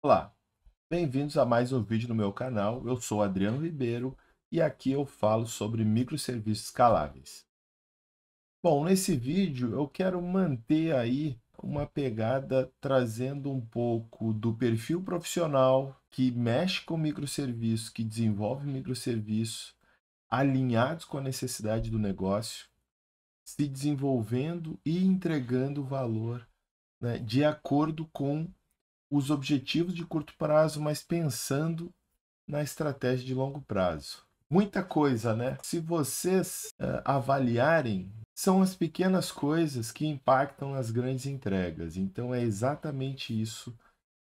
Olá, bem-vindos a mais um vídeo no meu canal. Eu sou Adriano Ribeiro e aqui eu falo sobre microserviços escaláveis. Bom, nesse vídeo eu quero manter aí uma pegada trazendo um pouco do perfil profissional que mexe com microserviços, que desenvolve microserviços, alinhados com a necessidade do negócio, se desenvolvendo e entregando valor, né, de acordo com os objetivos de curto prazo, mas pensando na estratégia de longo prazo. Muita coisa, né? Se vocês avaliarem, são as pequenas coisas que impactam as grandes entregas. Então é exatamente isso,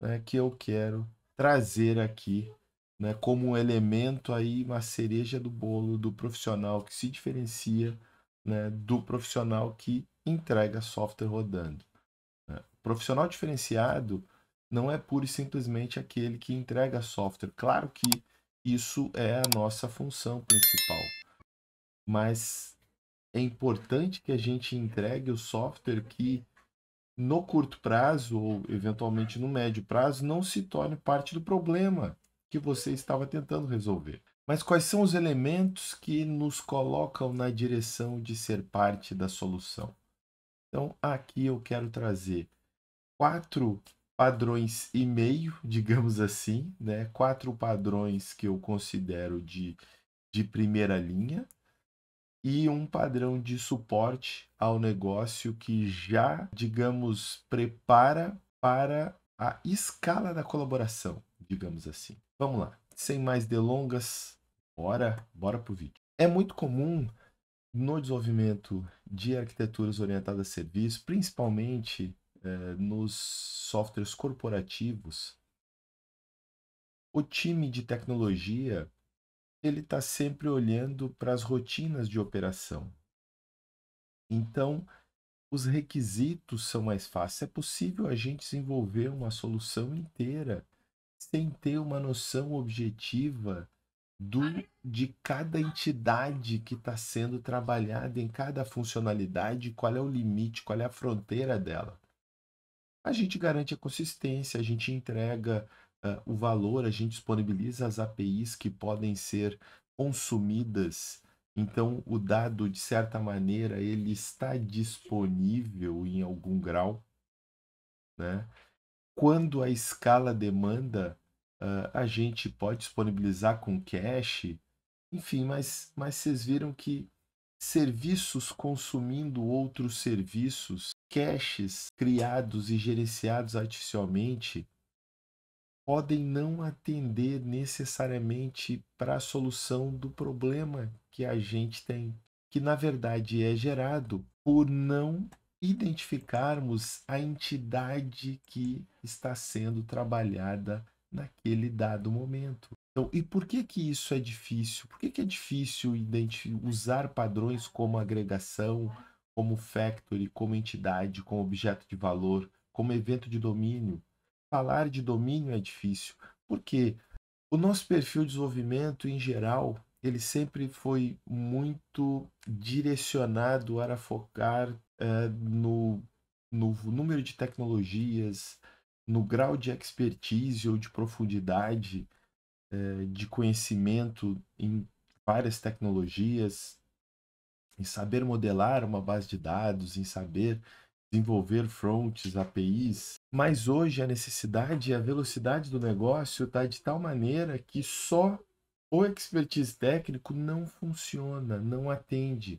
né, que eu quero trazer aqui, né, como um elemento aí, uma cereja do bolo do profissional que se diferencia, né, do profissional que entrega software rodando. Profissional diferenciado não é pura e simplesmente aquele que entrega software. Claro que isso é a nossa função principal, mas é importante que a gente entregue o software que no curto prazo ou eventualmente no médio prazo não se torne parte do problema que você estava tentando resolver. Mas quais são os elementos que nos colocam na direção de ser parte da solução? Então, aqui eu quero trazer quatro padrões e meio, digamos assim, né? Quatro padrões que eu considero de primeira linha e um padrão de suporte ao negócio que já, digamos, prepara para a escala da colaboração, digamos assim. Vamos lá, sem mais delongas, bora pro vídeo. É muito comum no desenvolvimento de arquiteturas orientadas a serviço, principalmente nos softwares corporativos, o time de tecnologia ele está sempre olhando para as rotinas de operação. Então, os requisitos são mais fáceis. É possível a gente desenvolver uma solução inteira sem ter uma noção objetiva de cada entidade que está sendo trabalhada em cada funcionalidade, qual é o limite, qual é a fronteira dela. A gente garante a consistência, a gente entrega o valor, a gente disponibiliza as APIs que podem ser consumidas. Então, o dado, de certa maneira, ele está disponível em algum grau, né? Quando a escala demanda, a gente pode disponibilizar com cache, enfim, mas vocês viram que serviços consumindo outros serviços, caches criados e gerenciados artificialmente, podem não atender necessariamente para a solução do problema que a gente tem, que na verdade é gerado por não identificarmos a entidade que está sendo trabalhada naquele dado momento. Então, e por que que isso é difícil? Por que que é difícil usar padrões como agregação, como factory, como entidade, como objeto de valor, como evento de domínio? Falar de domínio é difícil, porque o nosso perfil de desenvolvimento, em geral, ele sempre foi muito direcionado a focar no número de tecnologias, no grau de expertise ou de profundidade de conhecimento em várias tecnologias, em saber modelar uma base de dados, em saber desenvolver fronts, APIs. Mas hoje a necessidade e a velocidade do negócio está de tal maneira que só o expertise técnico não funciona, não atende,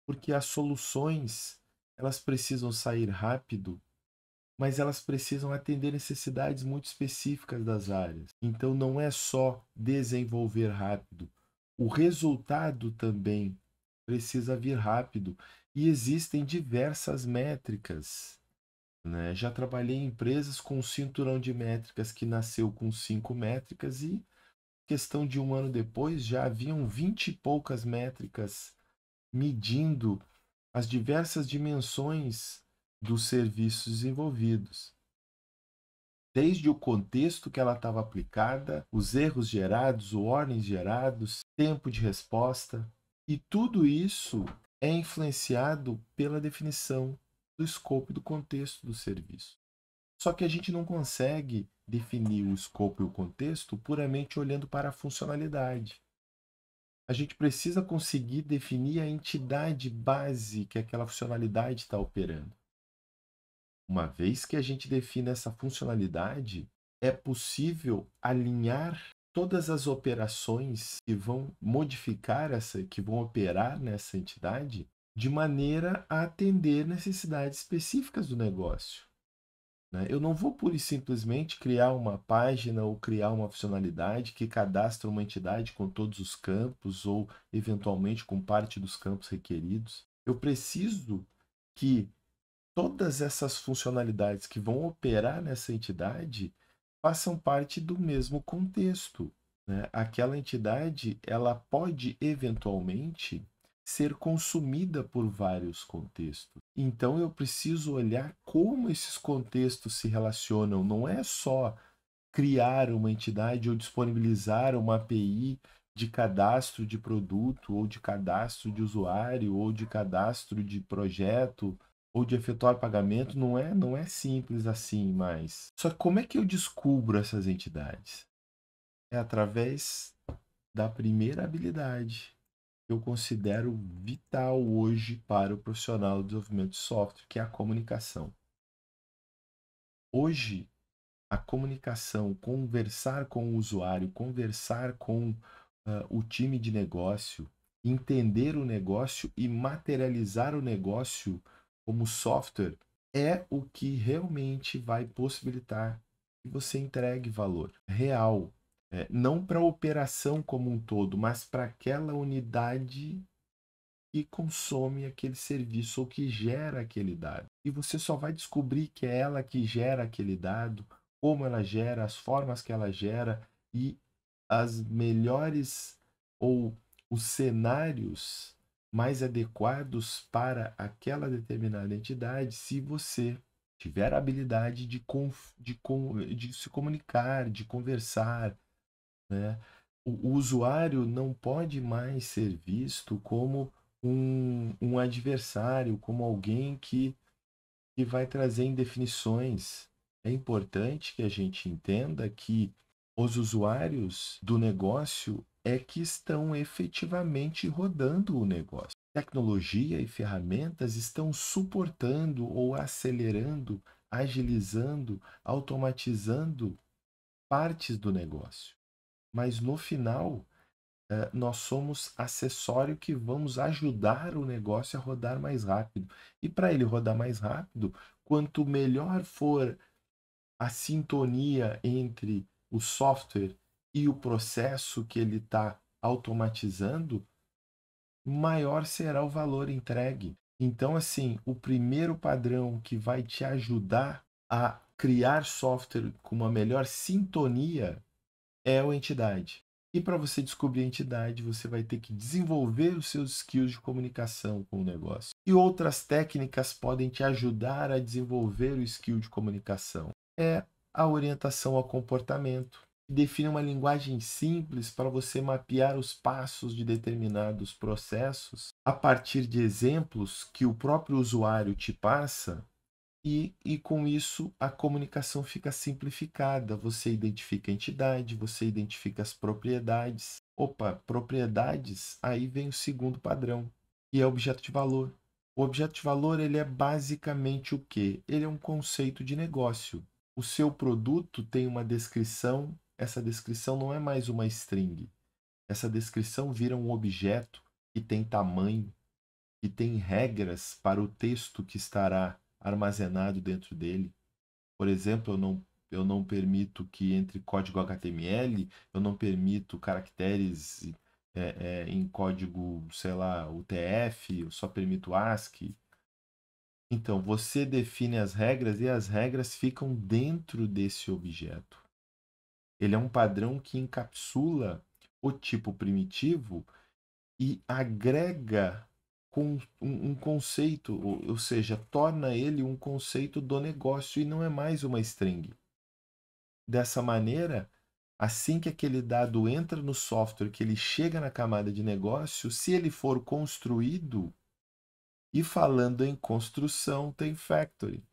porque as soluções elas precisam sair rápido, mas elas precisam atender necessidades muito específicas das áreas. Então não é só desenvolver rápido, o resultado também precisa vir rápido e existem diversas métricas, né? Já trabalhei em empresas com um cinturão de métricas que nasceu com 5 métricas e questão de um ano depois já haviam 20 e poucas métricas medindo as diversas dimensões dos serviços desenvolvidos. Desde o contexto que ela estava aplicada, os erros gerados, warnings gerados, tempo de resposta, e tudo isso é influenciado pela definição do escopo e do contexto do serviço. Só que a gente não consegue definir o escopo e o contexto puramente olhando para a funcionalidade. A gente precisa conseguir definir a entidade base que aquela funcionalidade está operando. Uma vez que a gente define essa funcionalidade, é possível alinhar todas as operações que vão modificar que vão operar nessa entidade de maneira a atender necessidades específicas do negócio, né? Eu não vou pura e simplesmente criar uma página ou criar uma funcionalidade que cadastra uma entidade com todos os campos ou eventualmente com parte dos campos requeridos. Eu preciso que todas essas funcionalidades que vão operar nessa entidade façam parte do mesmo contexto, né? Aquela entidade, ela pode eventualmente ser consumida por vários contextos. Então eu preciso olhar como esses contextos se relacionam. Não é só criar uma entidade ou disponibilizar uma API de cadastro de produto, ou de cadastro de usuário, ou de cadastro de projeto, ou de efetuar pagamento. Não é simples assim, mas. Só que como é que eu descubro essas entidades? É através da primeira habilidade que eu considero vital hoje para o profissional de desenvolvimento de software, que é a comunicação. Hoje, a comunicação, conversar com o usuário, conversar com o time de negócio, entender o negócio e materializar o negócio como software é o que realmente vai possibilitar que você entregue valor real. Não para a operação como um todo, mas para aquela unidade que consome aquele serviço ou que gera aquele dado. E você só vai descobrir que é ela que gera aquele dado, como ela gera, as formas que ela gera e as melhores ou os cenários mais adequados para aquela determinada entidade, se você tiver a habilidade de se comunicar, de conversar, né? O usuário não pode mais ser visto como um adversário, como alguém que vai trazer indefinições. É importante que a gente entenda que os usuários do negócio é que estão efetivamente rodando o negócio. Tecnologia e ferramentas estão suportando ou acelerando, agilizando, automatizando partes do negócio. Mas no final, nós somos acessório que vamos ajudar o negócio a rodar mais rápido. E para ele rodar mais rápido, quanto melhor for a sintonia entre o software e o processo que ele está automatizando, maior será o valor entregue. Então, assim, o primeiro padrão que vai te ajudar a criar software com uma melhor sintonia é a entidade. E para você descobrir a entidade, você vai ter que desenvolver os seus skills de comunicação com o negócio. E outras técnicas podem te ajudar a desenvolver o skill de comunicação. É a orientação ao comportamento, que define uma linguagem simples para você mapear os passos de determinados processos a partir de exemplos que o próprio usuário te passa e com isso a comunicação fica simplificada. Você identifica a entidade, você identifica as propriedades. Opa, propriedades, aí vem o segundo padrão, que é objeto de valor. O objeto de valor, ele é basicamente o quê? Ele é um conceito de negócio. O seu produto tem uma descrição, essa descrição não é mais uma string. Essa descrição vira um objeto que tem tamanho, que tem regras para o texto que estará armazenado dentro dele. Por exemplo, eu não permito que entre código HTML, eu não permito caracteres em código, sei lá, UTF, eu só permito ASCII. Então, você define as regras e as regras ficam dentro desse objeto. Ele é um padrão que encapsula o tipo primitivo e agrega com um conceito, ou seja, torna ele um conceito do negócio e não é mais uma string. Dessa maneira, assim que aquele dado entra no software, que ele chega na camada de negócio, se ele for construído, e falando em construção, tem factory.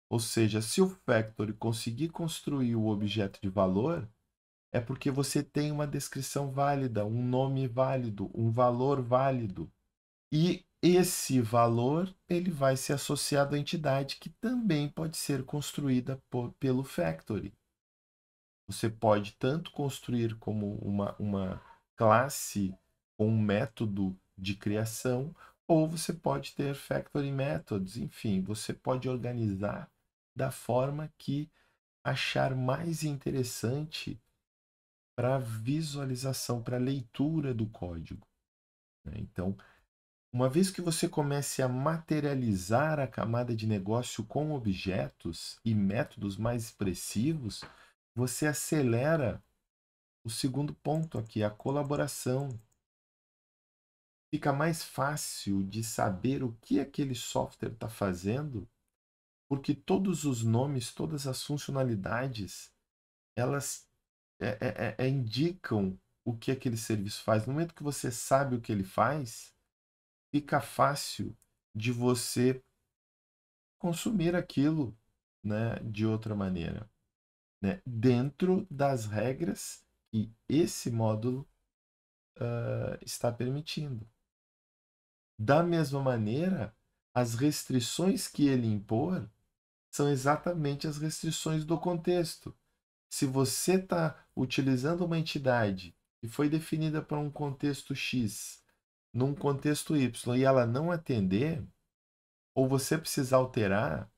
Ou seja, se o Factory conseguir construir o objeto de valor, é porque você tem uma descrição válida, um nome válido, um valor válido. E esse valor ele vai ser associado à entidade que também pode ser construída pelo Factory. Você pode tanto construir como uma classe com um método de criação, ou você pode ter factory methods, enfim, você pode organizar da forma que achar mais interessante para visualização, para leitura do código, né? Então, uma vez que você comece a materializar a camada de negócio com objetos e métodos mais expressivos, você acelera o segundo ponto aqui, a colaboração. Fica mais fácil de saber o que aquele software está fazendo, porque todos os nomes, todas as funcionalidades, elas indicam o que aquele serviço faz. No momento que você sabe o que ele faz, fica fácil de você consumir aquilo, né, de outra maneira, né, dentro das regras que esse módulo está permitindo. Da mesma maneira, as restrições que ele impor são exatamente as restrições do contexto. Se você está utilizando uma entidade que foi definida para um contexto X, num contexto Y, e ela não atender, ou você precisar alterar,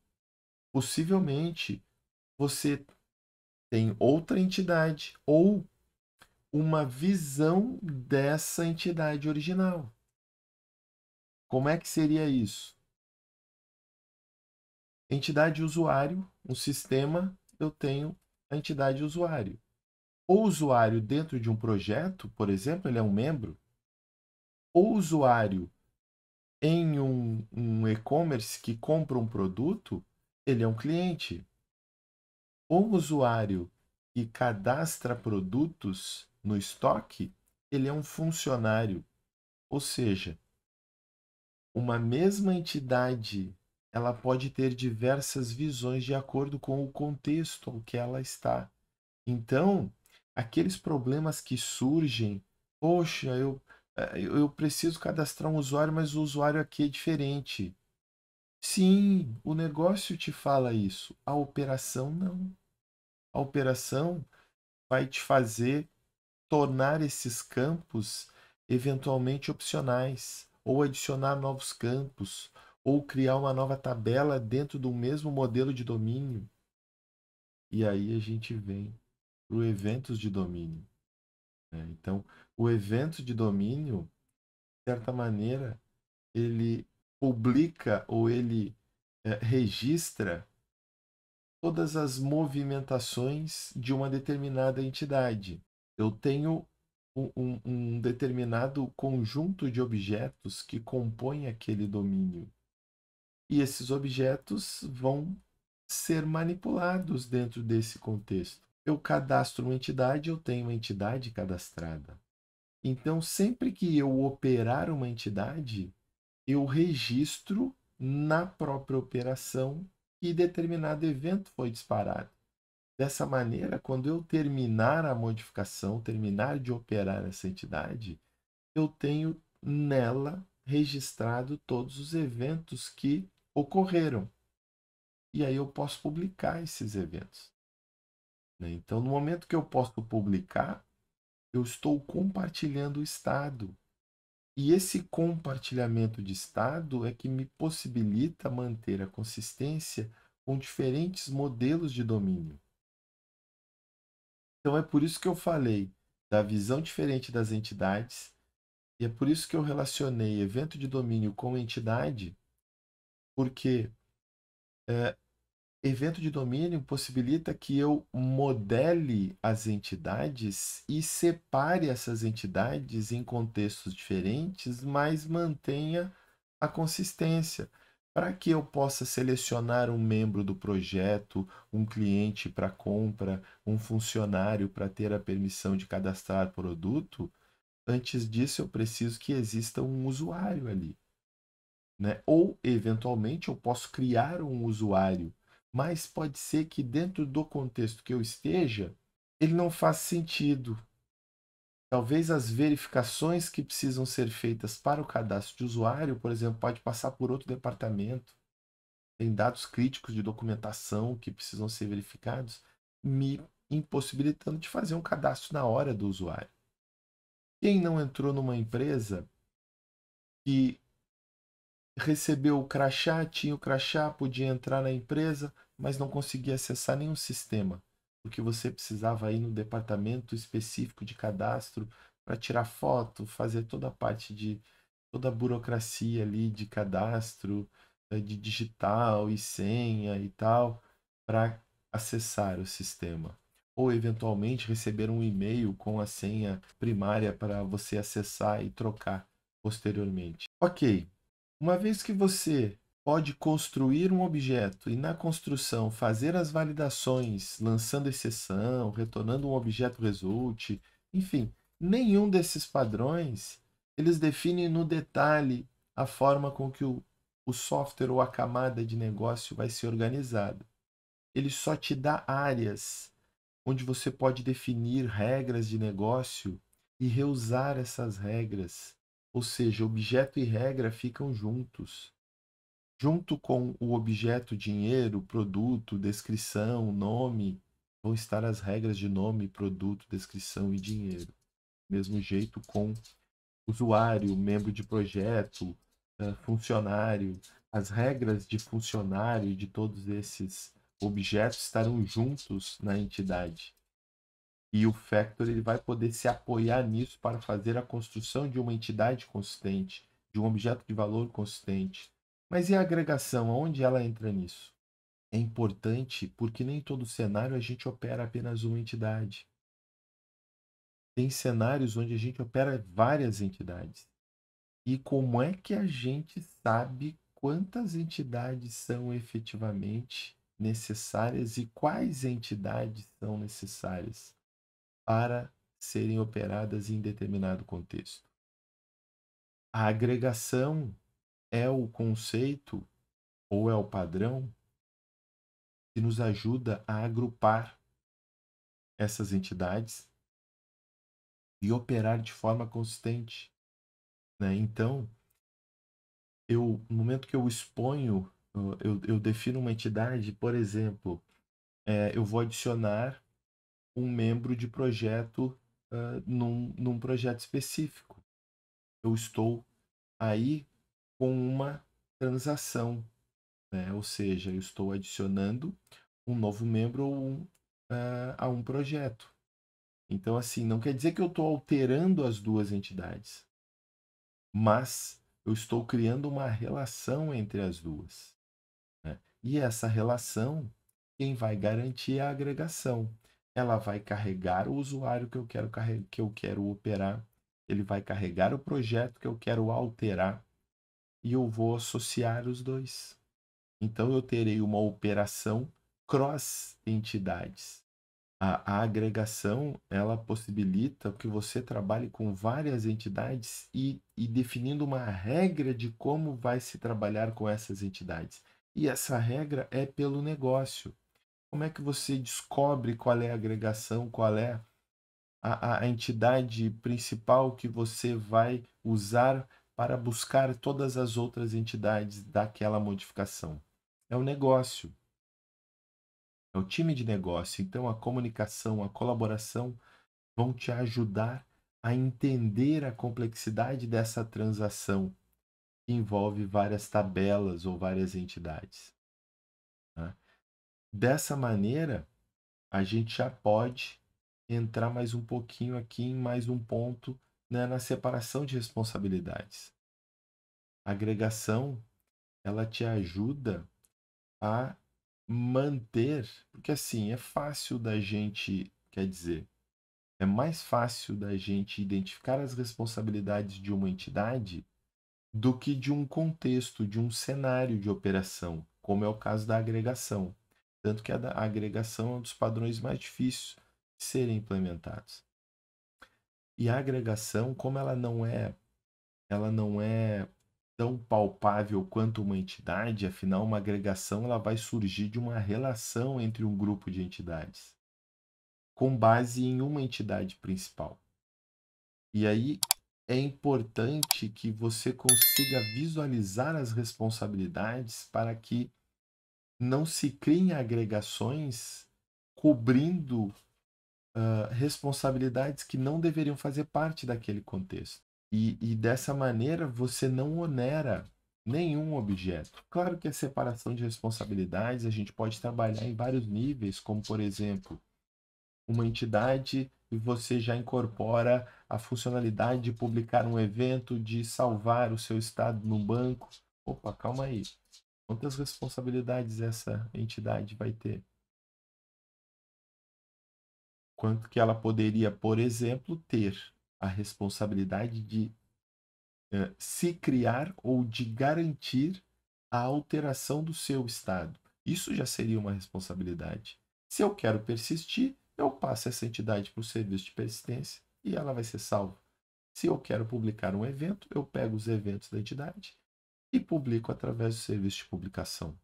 possivelmente você tem outra entidade ou uma visão dessa entidade original. Como é que seria isso? Entidade usuário, um sistema, eu tenho a entidade usuário. O usuário dentro de um projeto, por exemplo, ele é um membro. O usuário em um e-commerce que compra um produto, ele é um cliente. O usuário que cadastra produtos no estoque, ele é um funcionário. Ou seja, uma mesma entidade, ela pode ter diversas visões de acordo com o contexto ao que ela está. Então, aqueles problemas que surgem, poxa, eu preciso cadastrar um usuário, mas o usuário aqui é diferente. Sim, o negócio te fala isso. A operação não. A operação vai te fazer tornar esses campos eventualmente opcionais, ou adicionar novos campos, ou criar uma nova tabela dentro do mesmo modelo de domínio. E aí a gente vem para o eventos de domínio, né? Então, o evento de domínio, de certa maneira, ele publica ou ele registra todas as movimentações de uma determinada entidade. Eu tenho um determinado conjunto de objetos que compõem aquele domínio. E esses objetos vão ser manipulados dentro desse contexto. Eu cadastro uma entidade, eu tenho uma entidade cadastrada. Então, sempre que eu operar uma entidade, eu registro na própria operação que determinado evento foi disparado. Dessa maneira, quando eu terminar a modificação, terminar de operar essa entidade, eu tenho nela registrado todos os eventos que ocorreram. E aí eu posso publicar esses eventos, né? Então, no momento que eu posso publicar, eu estou compartilhando o estado. E esse compartilhamento de estado é que me possibilita manter a consistência com diferentes modelos de domínio. Então é por isso que eu falei da visão diferente das entidades, e é por isso que eu relacionei evento de domínio com entidade, porque evento de domínio possibilita que eu modele as entidades e separe essas entidades em contextos diferentes, mas mantenha a consistência, para que eu possa selecionar um membro do projeto, um cliente para compra, um funcionário para ter a permissão de cadastrar produto. Antes disso, eu preciso que exista um usuário ali, né? Ou, eventualmente, eu posso criar um usuário mas pode ser que dentro do contexto que eu esteja, ele não faça sentido. Talvez as verificações que precisam ser feitas para o cadastro de usuário, por exemplo, pode passar por outro departamento. Tem dados críticos de documentação que precisam ser verificados, me impossibilitando de fazer um cadastro na hora do usuário. Quem não entrou numa empresa que recebeu o crachá, tinha o crachá, podia entrar na empresa, mas não conseguia acessar nenhum sistema, porque você precisava ir no departamento específico de cadastro para tirar foto, fazer toda a parte de toda a burocracia ali de cadastro, de digital e senha e tal, para acessar o sistema. Ou eventualmente receber um e-mail com a senha primária para você acessar e trocar posteriormente. Ok, uma vez que você pode construir um objeto e na construção fazer as validações, lançando exceção, retornando um objeto result, enfim, nenhum desses padrões eles definem no detalhe a forma com que o software ou a camada de negócio vai ser organizada. Ele só te dá áreas onde você pode definir regras de negócio e reusar essas regras. Ou seja, objeto e regra ficam juntos. Junto com o objeto dinheiro, produto, descrição, nome, vão estar as regras de nome, produto, descrição e dinheiro. Mesmo jeito com usuário, membro de projeto, funcionário. As regras de funcionário de todos esses objetos estarão juntos na entidade. E o Factor ele vai poder se apoiar nisso para fazer a construção de uma entidade consistente, de um objeto de valor consistente. Mas e a agregação? Onde ela entra nisso? É importante porque nem todo cenário a gente opera apenas uma entidade. Tem cenários onde a gente opera várias entidades. E como é que a gente sabe quantas entidades são efetivamente necessárias e quais entidades são necessárias para serem operadas em determinado contexto? A agregação é o conceito ou é o padrão que nos ajuda a agrupar essas entidades e operar de forma consistente, né? Então, no momento que eu exponho, eu defino uma entidade, por exemplo, eu vou adicionar um membro de projeto num projeto específico. Eu estou aí com uma transação, né? Ou seja, eu estou adicionando um novo membro a um projeto. Então, assim, não quer dizer que eu estou alterando as duas entidades, mas eu estou criando uma relação entre as duas, né? E essa relação, quem vai garantir é a agregação. Ela vai carregar o usuário que eu quero operar, ele vai carregar o projeto que eu quero alterar e eu vou associar os dois. Então eu terei uma operação cross entidades. A agregação, ela possibilita que você trabalhe com várias entidades e definindo uma regra de como vai se trabalhar com essas entidades. E essa regra é pelo negócio. Como é que você descobre qual é a agregação, qual é a entidade principal que você vai usar para buscar todas as outras entidades daquela modificação? É o negócio. É o time de negócio. Então, a comunicação, a colaboração vão te ajudar a entender a complexidade dessa transação que envolve várias tabelas ou várias entidades, né? Dessa maneira, a gente já pode entrar mais um pouquinho aqui em mais um ponto, né, na separação de responsabilidades. A agregação, ela te ajuda a manter, porque assim, é fácil da gente, quer dizer, é mais fácil da gente identificar as responsabilidades de uma entidade do que de um contexto, de um cenário de operação, como é o caso da agregação. Tanto que a agregação é um dos padrões mais difíceis de serem implementados. E a agregação, como ela não é tão palpável quanto uma entidade, afinal, uma agregação ela vai surgir de uma relação entre um grupo de entidades, com base em uma entidade principal. E aí é importante que você consiga visualizar as responsabilidades para que não se criem agregações cobrindo responsabilidades que não deveriam fazer parte daquele contexto. E dessa maneira você não onera nenhum objeto. Claro que a separação de responsabilidades a gente pode trabalhar em vários níveis, como por exemplo, uma entidade e você já incorpora a funcionalidade de publicar um evento, de salvar o seu estado no banco. Opa, calma aí. Quantas responsabilidades essa entidade vai ter? Quanto que ela poderia, por exemplo, ter a responsabilidade de se criar ou de garantir a alteração do seu estado. Isso já seria uma responsabilidade. Se eu quero persistir, eu passo essa entidade para o serviço de persistência e ela vai ser salva. Se eu quero publicar um evento, eu pego os eventos da entidade e publico através do serviço de publicação.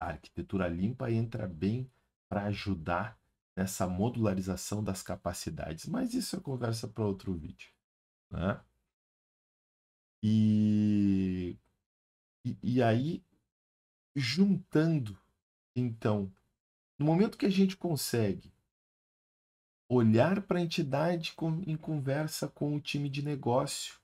A arquitetura limpa entra bem para ajudar nessa modularização das capacidades, mas isso é conversa para outro vídeo, né? E, e aí, juntando, então, no momento que a gente consegue olhar para a entidade em conversa com o time de negócio,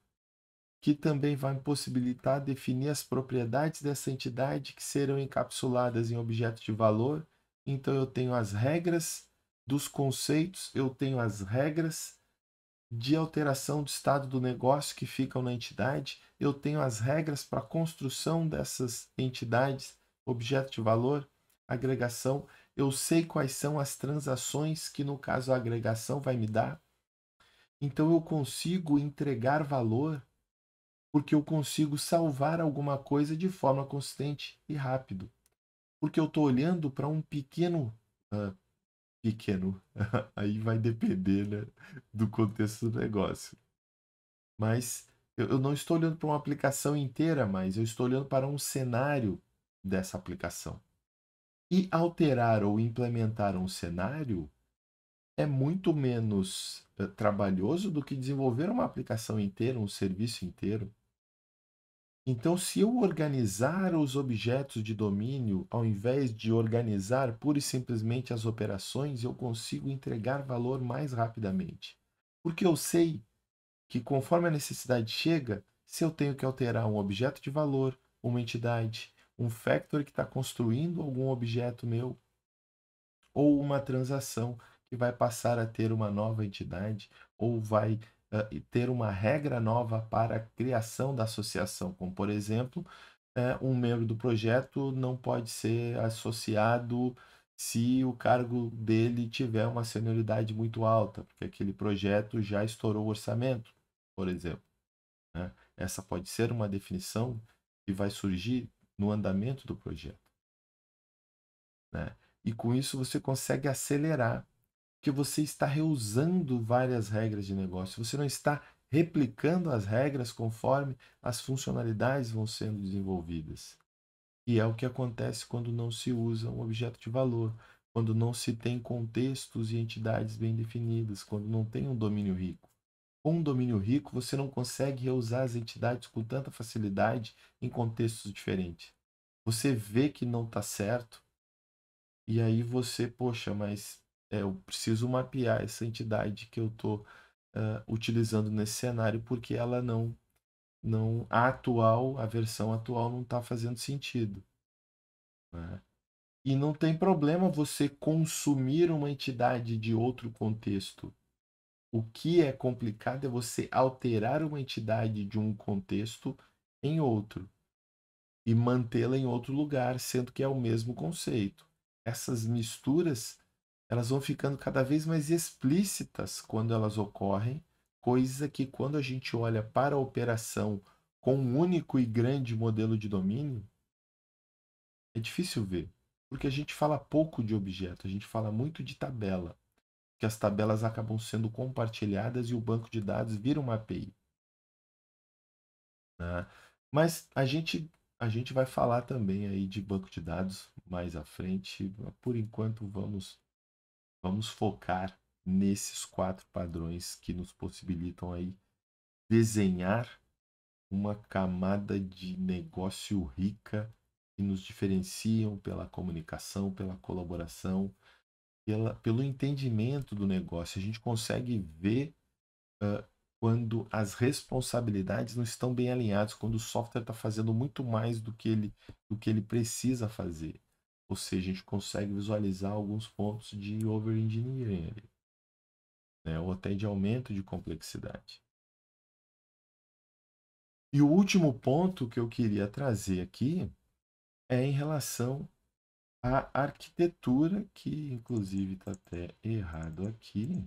que também vai possibilitar definir as propriedades dessa entidade que serão encapsuladas em objetos de valor. Então, eu tenho as regras dos conceitos, eu tenho as regras de alteração do estado do negócio que ficam na entidade, eu tenho as regras para a construção dessas entidades, objeto de valor, agregação, eu sei quais são as transações que, no caso, a agregação vai me dar. Então, eu consigo entregar valor porque eu consigo salvar alguma coisa de forma consistente e rápido. Porque eu estou olhando para um pequeno, aí vai depender, né, do contexto do negócio. Mas eu não estou olhando para uma aplicação inteira, mas eu estou olhando para um cenário dessa aplicação. E alterar ou implementar um cenário é muito menos trabalhoso do que desenvolver uma aplicação inteira, um serviço inteiro. Então, se eu organizar os objetos de domínio, ao invés de organizar pura e simplesmente as operações, eu consigo entregar valor mais rapidamente. Porque eu sei que conforme a necessidade chega, se eu tenho que alterar um objeto de valor, uma entidade, um factory que está construindo algum objeto meu, ou uma transação que vai passar a ter uma nova entidade, ou vai ter uma regra nova para a criação da associação, como por exemplo, um membro do projeto não pode ser associado se o cargo dele tiver uma senioridade muito alta, porque aquele projeto já estourou o orçamento, por exemplo, né? Essa pode ser uma definição que vai surgir no andamento do projeto, né? E com isso você consegue acelerar, porque você está reusando várias regras de negócio, você não está replicando as regras conforme as funcionalidades vão sendo desenvolvidas. E é o que acontece quando não se usa um objeto de valor, quando não se tem contextos e entidades bem definidas, quando não tem um domínio rico. Com um domínio rico, você não consegue reusar as entidades com tanta facilidade em contextos diferentes. Você vê que não está certo, e aí você, poxa, mas eu preciso mapear essa entidade que eu estou utilizando nesse cenário, porque ela a versão atual não está fazendo sentido, né? E não tem problema você consumir uma entidade de outro contexto. O que é complicado é você alterar uma entidade de um contexto em outro e mantê-la em outro lugar, sendo que é o mesmo conceito. Essas misturas, elas vão ficando cada vez mais explícitas quando elas ocorrem, coisa que quando a gente olha para a operação com um único e grande modelo de domínio, é difícil ver, porque a gente fala pouco de objeto, a gente fala muito de tabela, que as tabelas acabam sendo compartilhadas e o banco de dados vira uma API. né? Mas a gente vai falar também aí de banco de dados mais à frente. Por enquanto, vamos focar nesses 4 padrões que nos possibilitam aí desenhar uma camada de negócio rica que nos diferenciam pela comunicação, pela colaboração, pelo entendimento do negócio. A gente consegue ver quando as responsabilidades não estão bem alinhadas, quando o software está fazendo muito mais do que ele precisa fazer. Ou seja, a gente consegue visualizar alguns pontos de over-engineering, né? Ou até de aumento de complexidade. E o último ponto que eu queria trazer aqui é em relação à arquitetura, que inclusive está até errado aqui.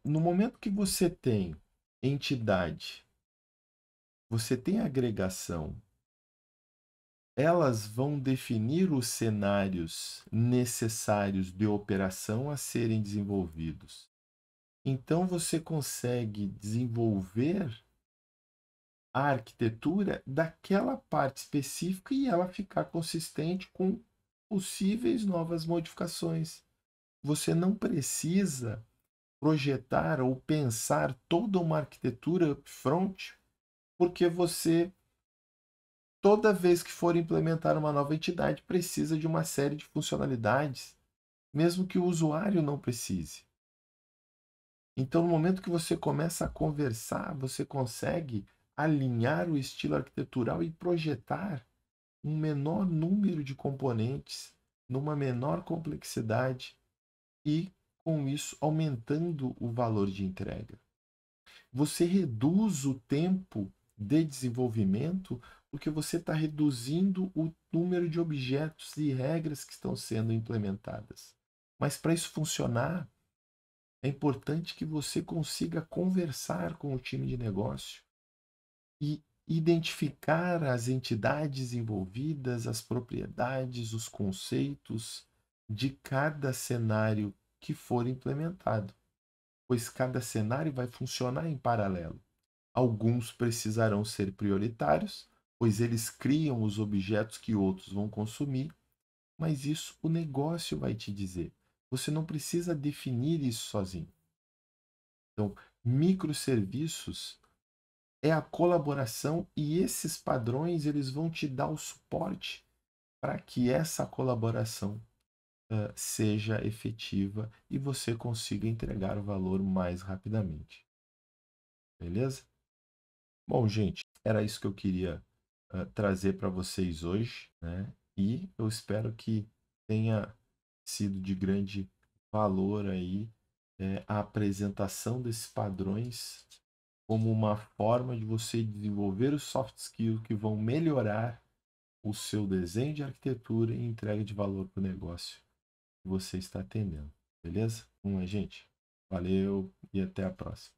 No momento que você tem entidade, você tem agregação, elas vão definir os cenários necessários de operação a serem desenvolvidos. Então você consegue desenvolver a arquitetura daquela parte específica e ela ficar consistente com possíveis novas modificações. Você não precisa projetar ou pensar toda uma arquitetura upfront, porque você, toda vez que for implementar uma nova entidade, precisa de uma série de funcionalidades, mesmo que o usuário não precise. Então, no momento que você começa a conversar, você consegue alinhar o estilo arquitetural e projetar um menor número de componentes, numa menor complexidade e, com isso, aumentando o valor de entrega. Você reduz o tempo de desenvolvimento porque você está reduzindo o número de objetos e regras que estão sendo implementadas. Mas para isso funcionar, é importante que você consiga conversar com o time de negócio e identificar as entidades envolvidas, as propriedades, os conceitos de cada cenário que for implementado, pois cada cenário vai funcionar em paralelo. Alguns precisarão ser prioritários, pois eles criam os objetos que outros vão consumir, mas isso o negócio vai te dizer. Você não precisa definir isso sozinho. Então, microserviços é a colaboração e esses padrões eles vão te dar o suporte para que essa colaboração seja efetiva e você consiga entregar o valor mais rapidamente. Beleza? Bom, gente, era isso que eu queria trazer para vocês hoje, né? E eu espero que tenha sido de grande valor aí a apresentação desses padrões como uma forma de você desenvolver os soft skills que vão melhorar o seu desenho de arquitetura e entrega de valor para o negócio que você está atendendo. Beleza? Vamos lá, gente. Valeu e até a próxima.